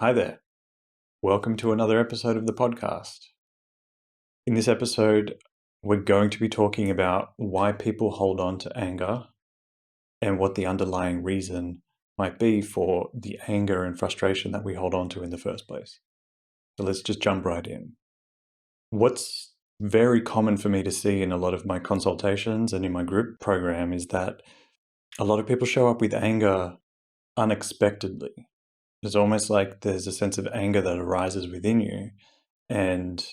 Hi there. Welcome to another episode of the podcast. In this episode, we're going to be talking about why people hold on to anger and what the underlying reason might be for the anger and frustration that we hold on to in the first place. So let's just jump right in. What's very common for me to see in a lot of my consultations and in my group program is that a lot of people show up with anger unexpectedly. It's almost like there's a sense of anger that arises within you, and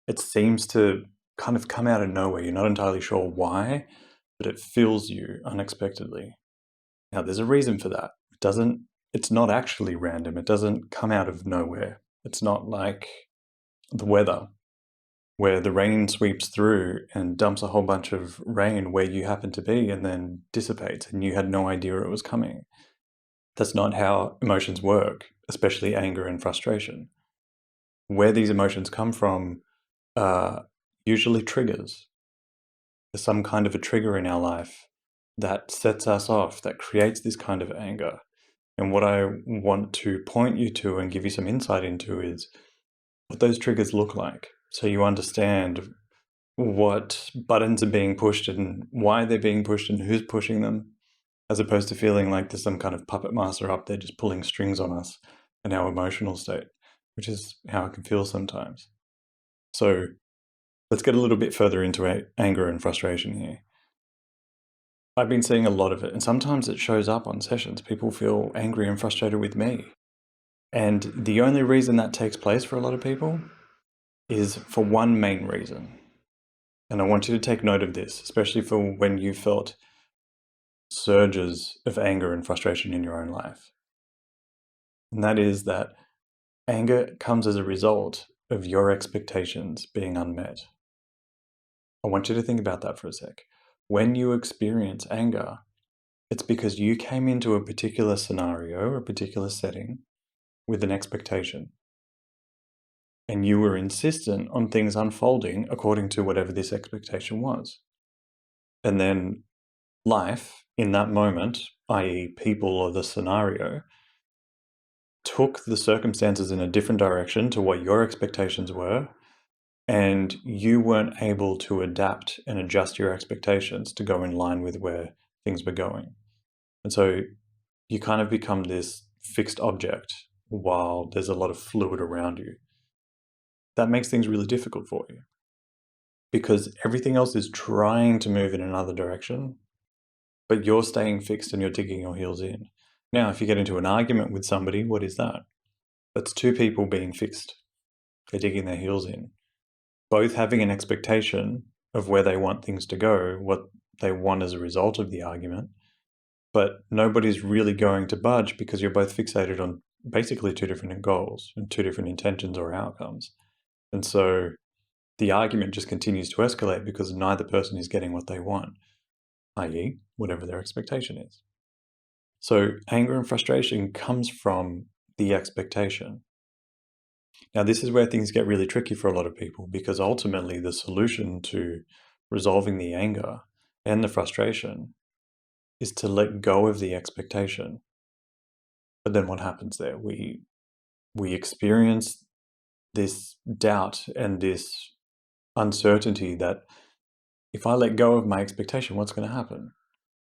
it seems to kind of come out of nowhere. You're not entirely sure why, but it fills you unexpectedly. Now, there's a reason for that. It's not actually random. It doesn't come out of nowhere. It's not like the weather, where the rain sweeps through and dumps a whole bunch of rain where you happen to be and then dissipates and you had no idea it was coming. That's not how emotions work, especially anger and frustration. Where these emotions come from are usually triggers. There's some kind of a trigger in our life that sets us off, that creates this kind of anger. And what I want to point you to and give you some insight into is what those triggers look like, so you understand what buttons are being pushed and why they're being pushed and who's pushing them, as opposed to feeling like there's some kind of puppet master up there just pulling strings on us and our emotional state, which is how it can feel sometimes. So let's get a little bit further into anger and frustration here. I've been seeing a lot of it, and sometimes it shows up on sessions. People feel angry and frustrated with me. And the only reason that takes place for a lot of people is for one main reason. And I want you to take note of this, especially for when you felt surges of anger and frustration in your own life. And that is that anger comes as a result of your expectations being unmet. I want you to think about that for a sec. When you experience anger, it's because you came into a particular scenario or a particular setting with an expectation. And you were insistent on things unfolding according to whatever this expectation was. And then life, in that moment, i.e., people or the scenario, took the circumstances in a different direction to what your expectations were, and you weren't able to adapt and adjust your expectations to go in line with where things were going. And so you kind of become this fixed object while there's a lot of fluid around you. That makes things really difficult for you because everything else is trying to move in another direction, but you're staying fixed and you're digging your heels in. Now, if you get into an argument with somebody, what is that? That's two people being fixed. They're digging their heels in, both having an expectation of where they want things to go, what they want as a result of the argument, but nobody's really going to budge because you're both fixated on basically two different goals and two different intentions or outcomes. And so the argument just continues to escalate because neither person is getting what they want, i.e., whatever their expectation is. So anger and frustration comes from the expectation. Now, this is where things get really tricky for a lot of people because ultimately the solution to resolving the anger and the frustration is to let go of the expectation. But then what happens there? We experience this doubt and this uncertainty that if I let go of my expectation, what's going to happen?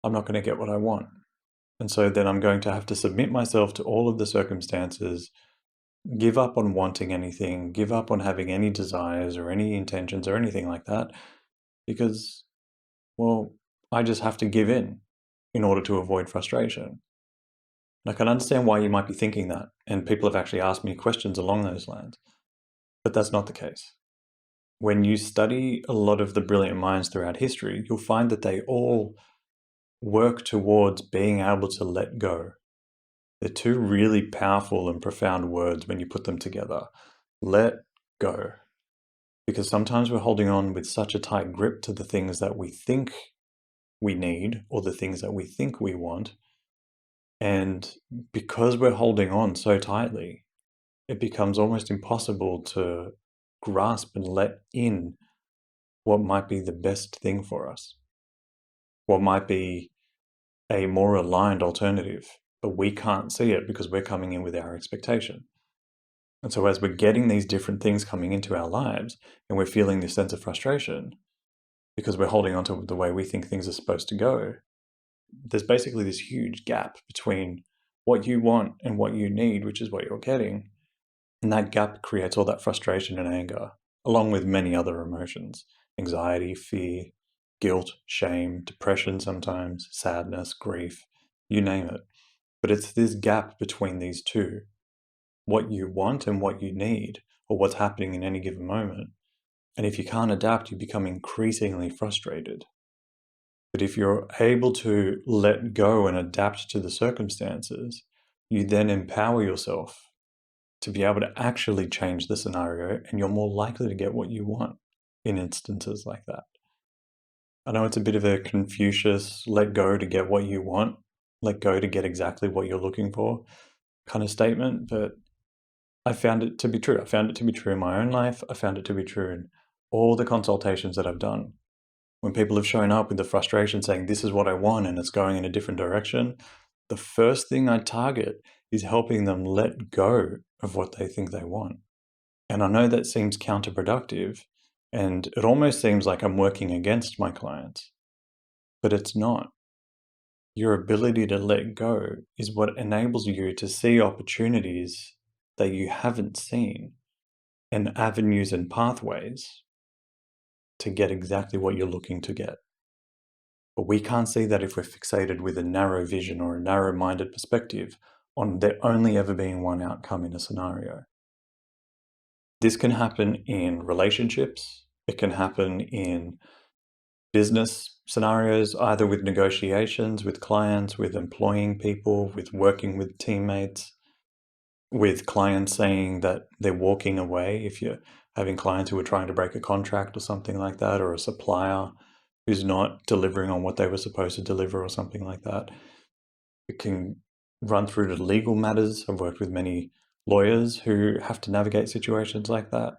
I'm not going to get what I want. And so then I'm going to have to submit myself to all of the circumstances, give up on wanting anything, give up on having any desires or any intentions or anything like that, because, well, I just have to give in order to avoid frustration. And I can understand why you might be thinking that, and people have actually asked me questions along those lines, but that's not the case. When you study a lot of the brilliant minds throughout history, you'll find that they all work towards being able to let go. They're two really powerful and profound words when you put them together. Let go. Because sometimes we're holding on with such a tight grip to the things that we think we need or the things that we think we want. And because we're holding on so tightly, it becomes almost impossible to grasp and let in what might be the best thing for us, what might be a more aligned alternative, but we can't see it because we're coming in with our expectation. And so as we're getting these different things coming into our lives and we're feeling this sense of frustration because we're holding on to the way we think things are supposed to go, there's basically this huge gap between what you want and what you need, which is what you're getting. And that gap creates all that frustration and anger, along with many other emotions: anxiety, fear, guilt, shame, depression sometimes, sadness, grief, you name it. But it's this gap between these two, what you want and what you need, or what's happening in any given moment. And if you can't adapt, you become increasingly frustrated. But if you're able to let go and adapt to the circumstances, you then empower yourself to be able to actually change the scenario, and you're more likely to get what you want in instances like that. I know it's a bit of a Confucius, let go to get what you want, let go to get exactly what you're looking for kind of statement, but I found it to be true. I found it to be true in my own life. I found it to be true in all the consultations that I've done. When people have shown up with the frustration saying, this is what I want, and it's going in a different direction, the first thing I target is helping them let go of what they think they want. And I know that seems counterproductive, and it almost seems like I'm working against my clients, but it's not. Your ability to let go is what enables you to see opportunities that you haven't seen, and avenues and pathways to get exactly what you're looking to get. But we can't see that if we're fixated with a narrow vision or a narrow-minded perspective on there only ever being one outcome in a scenario. This can happen in relationships. It can happen in business scenarios, either with negotiations, with clients, with employing people, with working with teammates, with clients saying that they're walking away. If you're having clients who are trying to break a contract or something like that, or a supplier who's not delivering on what they were supposed to deliver or something like that. It can run through to legal matters. I've worked with many lawyers who have to navigate situations like that.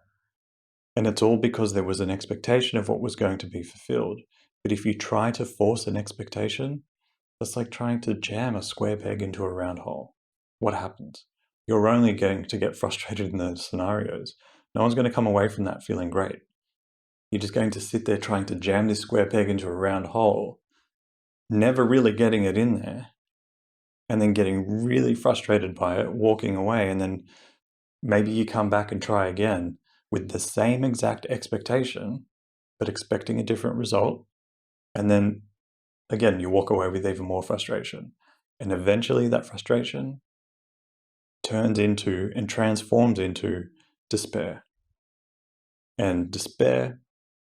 And it's all because there was an expectation of what was going to be fulfilled. But if you try to force an expectation, that's like trying to jam a square peg into a round hole. What happens? You're only going to get frustrated in those scenarios. No one's going to come away from that feeling great. You're just going to sit there trying to jam this square peg into a round hole, never really getting it in there, and then getting really frustrated by it, walking away, and then maybe you come back and try again with the same exact expectation, but expecting a different result. And then again, you walk away with even more frustration. And eventually that frustration turns into and transforms into despair. And despair,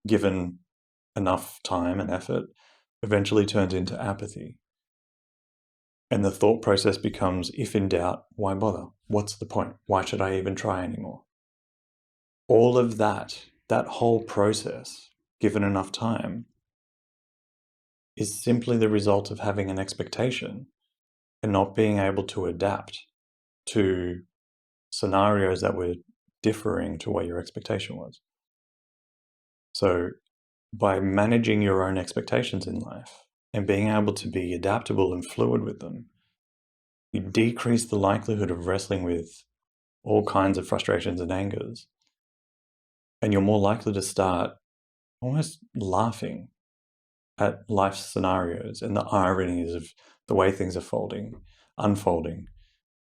given enough time and effort, eventually turns into apathy. And the thought process becomes, if in doubt, why bother? What's the point? Why should I even try anymore? All of that whole process, given enough time, is simply the result of having an expectation and not being able to adapt to scenarios that were differing to what your expectation was. So by managing your own expectations in life and being able to be adaptable and fluid with them, you decrease the likelihood of wrestling with all kinds of frustrations and angers. And you're more likely to start almost laughing at life's scenarios and the ironies of the way things are unfolding,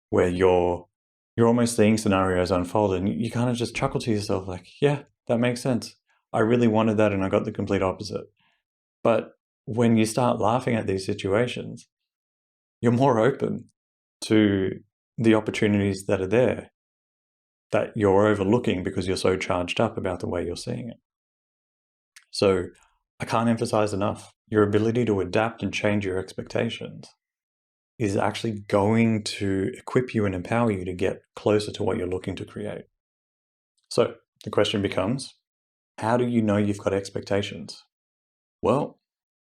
where you're almost seeing scenarios unfold and you kind of just chuckle to yourself like, yeah, that makes sense. I really wanted that and I got the complete opposite. But when you start laughing at these situations, you're more open to the opportunities that are there that you're overlooking because you're so charged up about the way you're seeing it. So I can't emphasize enough, your ability to adapt and change your expectations is actually going to equip you and empower you to get closer to what you're looking to create. So the question becomes, how do you know you've got expectations? Well,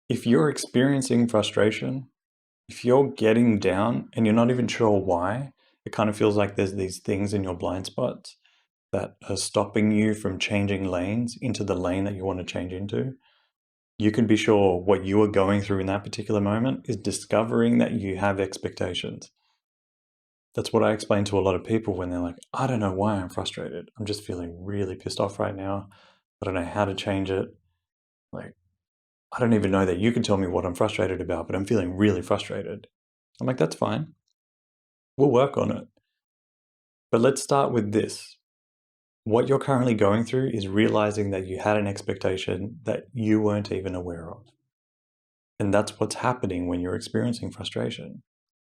if you're experiencing frustration, if you're getting down and you're not even sure why, it kind of feels like there's these things in your blind spots that are stopping you from changing lanes into the lane that you want to change into, you can be sure what you are going through in that particular moment is discovering that you have expectations. That's what I explain to a lot of people when they're like, I don't know why I'm frustrated. I'm just feeling really pissed off right now. I don't know how to change it. Like, I don't even know that you can tell me what I'm frustrated about, but I'm feeling really frustrated. I'm like, that's fine. We'll work on it. But let's start with this. What you're currently going through is realizing that you had an expectation that you weren't even aware of. And that's what's happening when you're experiencing frustration.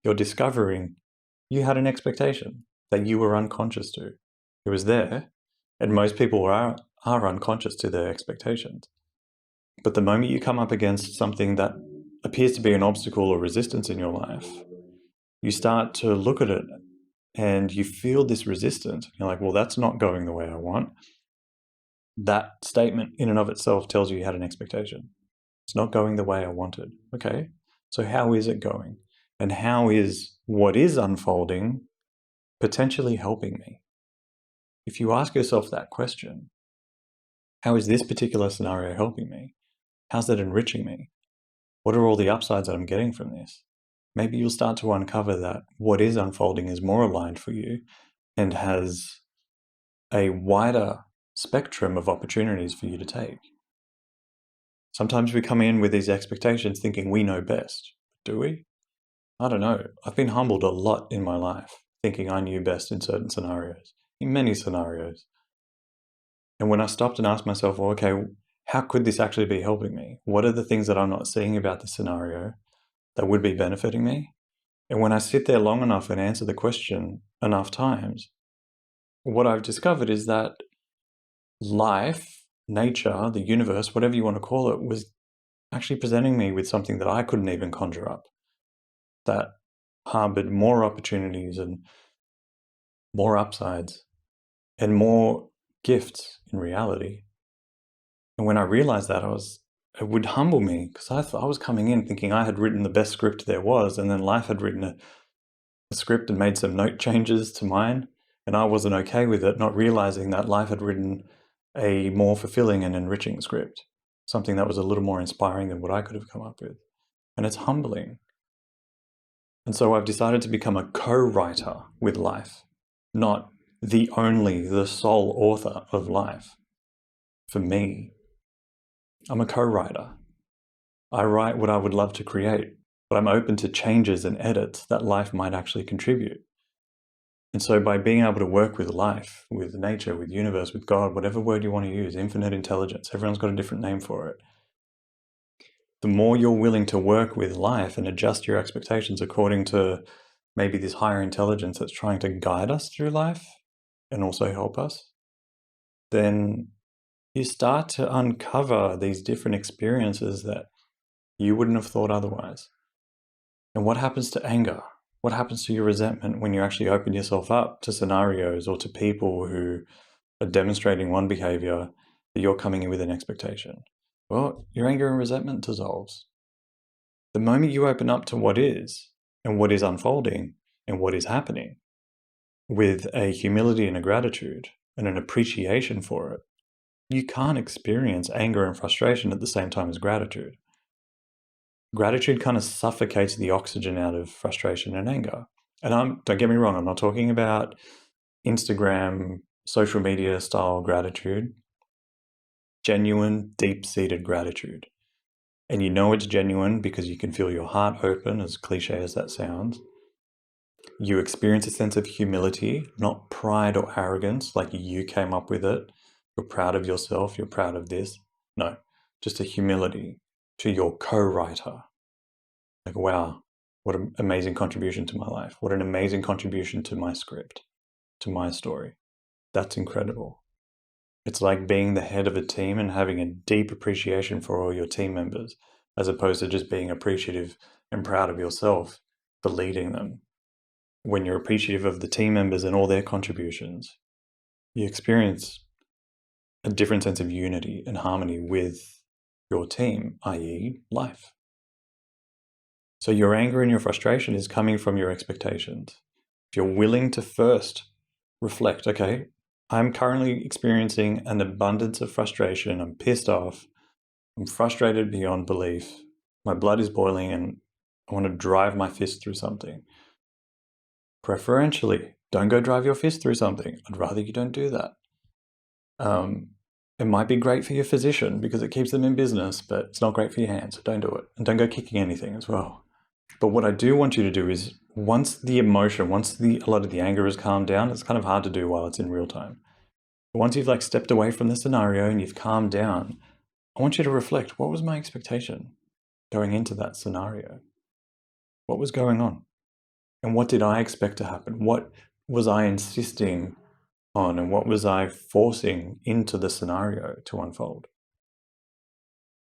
You're discovering you had an expectation that you were unconscious to. It was there, and most people are unconscious to their expectations. But the moment you come up against something that appears to be an obstacle or resistance in your life, you start to look at it and you feel this resistance. You're like, well, that's not going the way I want. That statement in and of itself tells you had an expectation. It's not going the way I wanted. Okay, so how is it going? And how is what is unfolding potentially helping me? If you ask yourself that question, how is this particular scenario helping me? How's that enriching me? What are all the upsides that I'm getting from this? Maybe you'll start to uncover that what is unfolding is more aligned for you and has a wider spectrum of opportunities for you to take. Sometimes we come in with these expectations thinking we know best. Do we? I don't know. I've been humbled a lot in my life, thinking I knew best in certain scenarios, in many scenarios. And when I stopped and asked myself, well, okay, how could this actually be helping me? What are the things that I'm not seeing about this scenario that would be benefiting me? And when I sit there long enough and answer the question enough times, what I've discovered is that life, nature, the universe, whatever you want to call it, was actually presenting me with something that I couldn't even conjure up, that harbored more opportunities and more upsides and more gifts in reality. And when I realized that, it would humble me because I was coming in thinking I had written the best script there was, and then life had written a script and made some note changes to mine, and I wasn't okay with it, not realizing that life had written a more fulfilling and enriching script, something that was a little more inspiring than what I could have come up with. And it's humbling. And so I've decided to become a co-writer with life, not the sole author of life. For me, I'm a co-writer. I write what I would love to create, but I'm open to changes and edits that life might actually contribute. And so by being able to work with life, with nature, with universe, with God, whatever word you want to use, infinite intelligence, everyone's got a different name for it. The more you're willing to work with life and adjust your expectations according to maybe this higher intelligence that's trying to guide us through life and also help us, then you start to uncover these different experiences that you wouldn't have thought otherwise. And what happens to anger? What happens to your resentment when you actually open yourself up to scenarios or to people who are demonstrating one behavior that you're coming in with an expectation? Well, your anger and resentment dissolves. The moment you open up to what is and what is unfolding and what is happening with a humility and a gratitude and an appreciation for it, you can't experience anger and frustration at the same time as gratitude. Gratitude kind of suffocates the oxygen out of frustration and anger. And don't get me wrong, I'm not talking about Instagram, social media style gratitude. Genuine, deep-seated gratitude. And you know it's genuine because you can feel your heart open, as cliche as that sounds. You experience a sense of humility, not pride or arrogance, like you came up with it. You're proud of yourself, you're proud of this. No, just a humility to your co-writer. Like, wow, what an amazing contribution to my life. What an amazing contribution to my script, to my story. That's incredible. It's like being the head of a team and having a deep appreciation for all your team members, as opposed to just being appreciative and proud of yourself for leading them. When you're appreciative of the team members and all their contributions, you experience a different sense of unity and harmony with your team, i.e. life. So your anger and your frustration is coming from your expectations. If you're willing to first reflect, okay, I'm currently experiencing an abundance of frustration. I'm pissed off. I'm frustrated beyond belief. My blood is boiling and I want to drive my fist through something. Preferentially, don't go drive your fist through something. I'd rather you don't do that. It might be great for your physician because it keeps them in business, but it's not great for your hands, so don't do it. And don't go kicking anything as well. But what I do want you to do is, once the emotion, a lot of the anger has calmed down, it's kind of hard to do while it's in real time. But once you've stepped away from the scenario and you've calmed down, I want you to reflect, what was my expectation going into that scenario? What was going on? And what did I expect to happen? What was I insisting on, and what was I forcing into the scenario to unfold?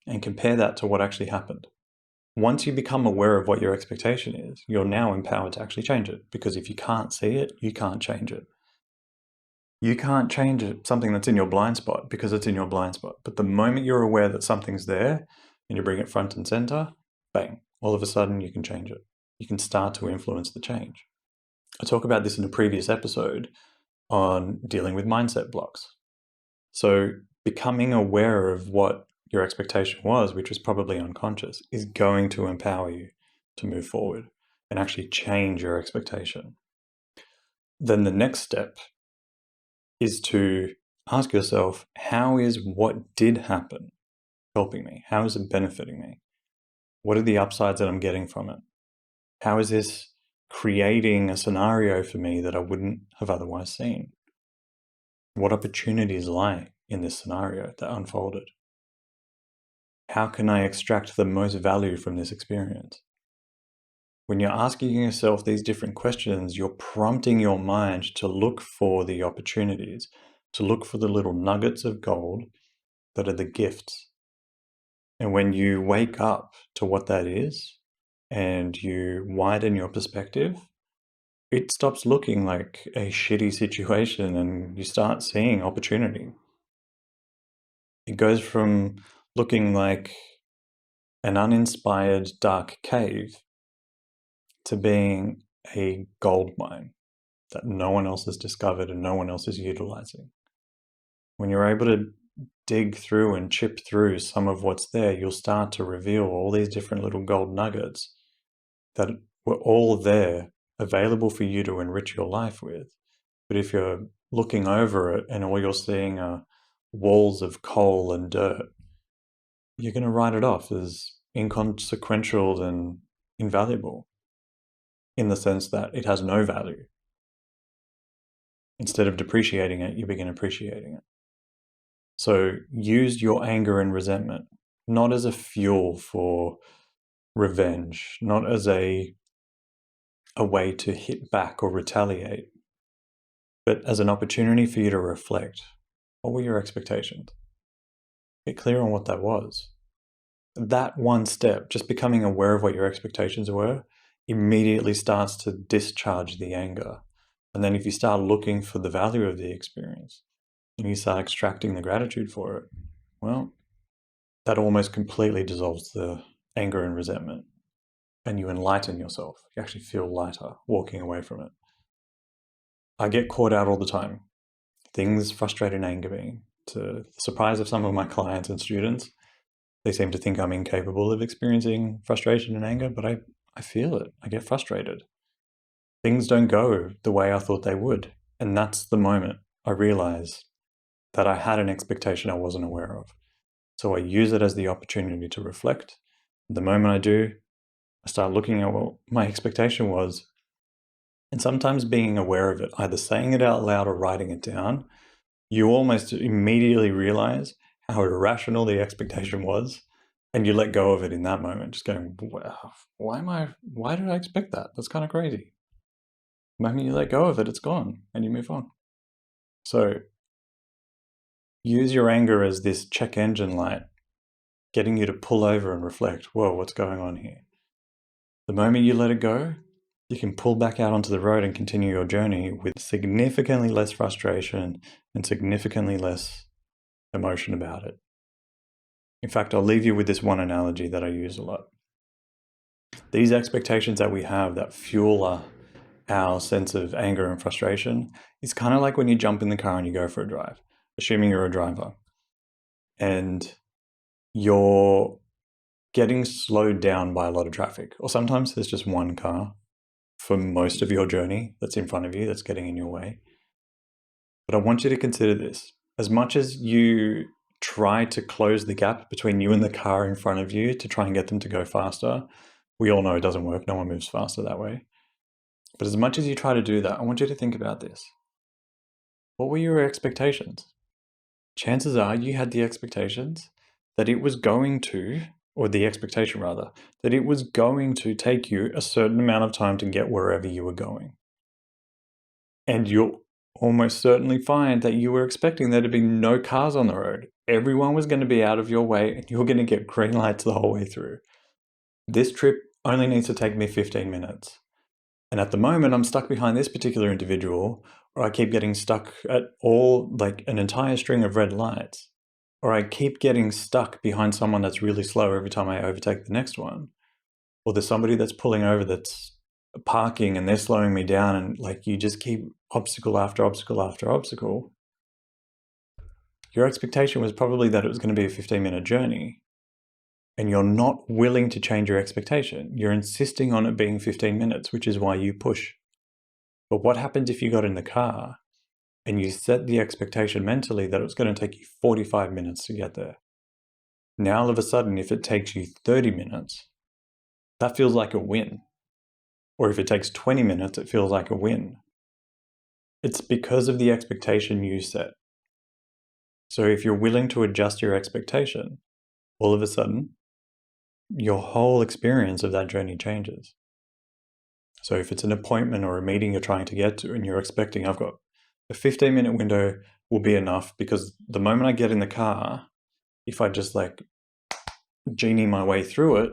And compare that to what actually happened. Once you become aware of what your expectation is, you're now empowered to actually change it. Because if you can't see it, you can't change it. You can't change something that's in your blind spot because it's in your blind spot. But the moment you're aware that something's there and you bring it front and center, bang, all of a sudden you can change it. You can start to influence the change. I talk about this in a previous episode on dealing with mindset blocks. So becoming aware of what your expectation was, which was probably unconscious, is going to empower you to move forward and actually change your expectation. Then the next step is to ask yourself, how is what did happen helping me? How is it benefiting me? What are the upsides that I'm getting from it? How is this creating a scenario for me that I wouldn't have otherwise seen? What opportunities lie in this scenario that unfolded? How can I extract the most value from this experience? When you're asking yourself these different questions, you're prompting your mind to look for the opportunities, to look for the little nuggets of gold that are the gifts. And when you wake up to what that is and you widen your perspective, it stops looking like a shitty situation and you start seeing opportunity. It goes from looking like an uninspired dark cave to being a gold mine that no one else has discovered and no one else is utilizing. When you're able to dig through and chip through some of what's there, you'll start to reveal all these different little gold nuggets that were all there, available for you to enrich your life with. But if you're looking over it and all you're seeing are walls of coal and dirt, you're going to write it off as inconsequential and invaluable, in the sense that it has no value. Instead of depreciating it, you begin appreciating it. So use your anger and resentment not as a fuel for revenge, not as a way to hit back or retaliate, but as an opportunity for you to reflect. What were your expectations? Get clear on what that was. That one step, just becoming aware of what your expectations were, immediately starts to discharge the anger. And then if you start looking for the value of the experience and you start extracting the gratitude for it, well, that almost completely dissolves the anger and resentment, and you enlighten yourself. You actually feel lighter walking away from it. I get caught out all the time. Things frustrate and anger me. To the surprise of some of my clients and students, they seem to think I'm incapable of experiencing frustration and anger, but I feel it. I get frustrated. Things don't go the way I thought they would. And that's the moment I realize that I had an expectation I wasn't aware of. So I use it as the opportunity to reflect. The moment I do, I start looking at what my expectation was, and sometimes being aware of it, either saying it out loud or writing it down, you almost immediately realize how irrational the expectation was, and you let go of it in that moment, just going, wow, why did I expect that? That's kind of crazy. The moment you let go of it, it's gone, and you move on. So use your anger as this check engine light, getting you to pull over and reflect, whoa, what's going on here? The moment you let it go, you can pull back out onto the road and continue your journey with significantly less frustration and significantly less emotion about it. In fact, I'll leave you with this one analogy that I use a lot. These expectations that we have that fuel our sense of anger and frustration is kind of like when you jump in the car and you go for a drive, assuming you're a driver, and you're getting slowed down by a lot of traffic, or sometimes there's just one car, for most of your journey that's in front of you, that's getting in your way. But I want you to consider this. As much as you try to close the gap between you and the car in front of you to try and get them to go faster, we all know it doesn't work. No one moves faster that way. But as much as you try to do that, I want you to think about this. What were your expectations? Chances are you had the expectations that it was going to, or the expectation rather, that it was going to take you a certain amount of time to get wherever you were going. And you'll almost certainly find that you were expecting there to be no cars on the road. Everyone was going to be out of your way and you're going to get green lights the whole way through. This trip only needs to take me 15 minutes. And at the moment, I'm stuck behind this particular individual, or I keep getting stuck at like an entire string of red lights, or I keep getting stuck behind someone that's really slow every time I overtake the next one, or there's somebody that's pulling over that's parking and they're slowing me down, and like you just keep obstacle after obstacle after obstacle. Your expectation was probably that it was going to be a 15-minute journey, and you're not willing to change your expectation. You're insisting on it being 15 minutes, which is why you push. But what happens if you got in the car and you set the expectation mentally that it was going to take you 45 minutes to get there? Now, all of a sudden, if it takes you 30 minutes, that feels like a win. Or if it takes 20 minutes, it feels like a win. It's because of the expectation you set. So if you're willing to adjust your expectation, all of a sudden, your whole experience of that journey changes. So if it's an appointment or a meeting you're trying to get to and you're expecting, I've got a 15-minute window will be enough because the moment I get in the car, if I just like genie my way through it,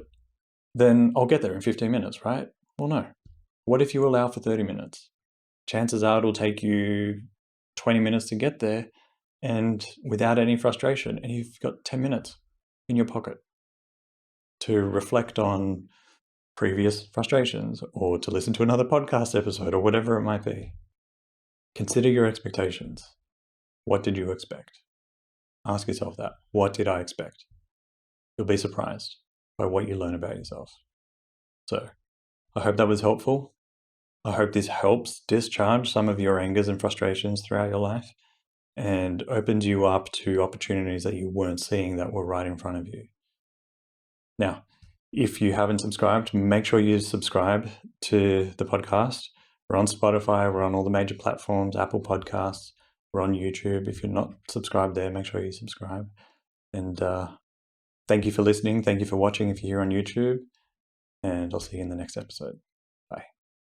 then I'll get there in 15 minutes, right? Well, no. What if you allow for 30 minutes? Chances are it'll take you 20 minutes to get there and without any frustration, and you've got 10 minutes in your pocket to reflect on previous frustrations or to listen to another podcast episode or whatever it might be. Consider your expectations. What did you expect? Ask yourself that. What did I expect? You'll be surprised by what you learn about yourself. So I hope that was helpful. I hope this helps discharge some of your angers and frustrations throughout your life and opens you up to opportunities that you weren't seeing that were right in front of you. Now, if you haven't subscribed, make sure you subscribe to the podcast. We're on Spotify, we're on all the major platforms, Apple Podcasts, we're on YouTube. If you're not subscribed there, make sure you subscribe. And thank you for listening. Thank you for watching if you're here on YouTube. And I'll see you in the next episode.